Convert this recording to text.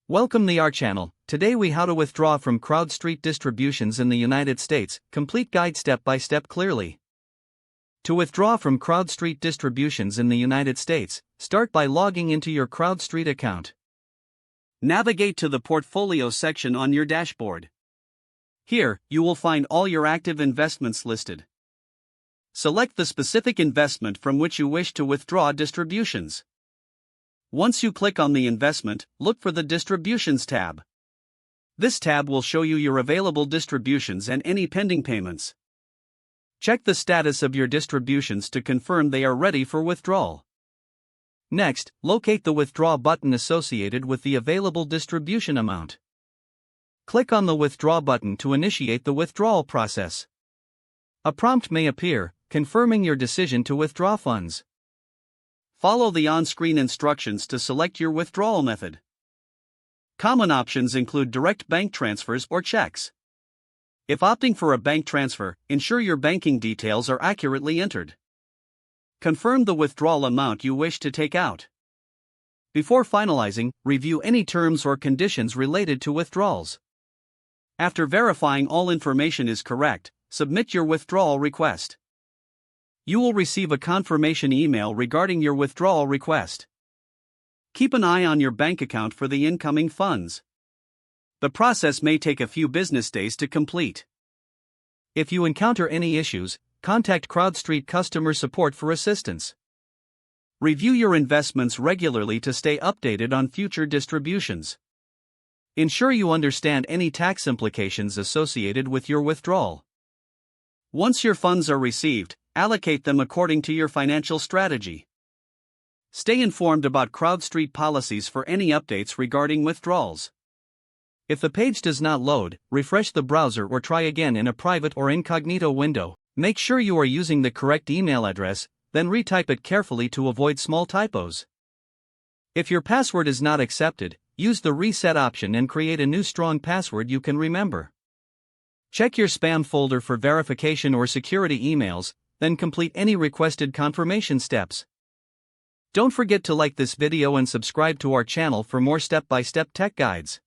Welcome to our channel. Today we how to withdraw from Crowdstreet distributions in the United States, complete guide step by step clearly. To withdraw from Crowdstreet distributions in the United States, start by logging into your Crowdstreet account. Navigate to the portfolio section on your dashboard. Here, you will find all your active investments listed. Select the specific investment from which you wish to withdraw distributions. Once you click on the investment, look for the Distributions tab. This tab will show you your available distributions and any pending payments. Check the status of your distributions to confirm they are ready for withdrawal. Next, locate the Withdraw button associated with the available distribution amount. Click on the Withdraw button to initiate the withdrawal process. A prompt may appear, confirming your decision to withdraw funds. Follow the on-screen instructions to select your withdrawal method. Common options include direct bank transfers or checks. If opting for a bank transfer, ensure your banking details are accurately entered. Confirm the withdrawal amount you wish to take out. Before finalizing, review any terms or conditions related to withdrawals. After verifying all information is correct, submit your withdrawal request. You will receive a confirmation email regarding your withdrawal request. Keep an eye on your bank account for the incoming funds. The process may take a few business days to complete. If you encounter any issues, contact Crowdstreet customer support for assistance. Review your investments regularly to stay updated on future distributions. Ensure you understand any tax implications associated with your withdrawal. Once your funds are received, allocate them according to your financial strategy. Stay informed about Crowdstreet policies for any updates regarding withdrawals. If the page does not load, refresh the browser or try again in a private or incognito window. Make sure you are using the correct email address, then retype it carefully to avoid small typos. If your password is not accepted, use the reset option and create a new strong password you can remember. Check your spam folder for verification or security emails, then complete any requested confirmation steps. Don't forget to like this video and subscribe to our channel for more step-by-step tech guides.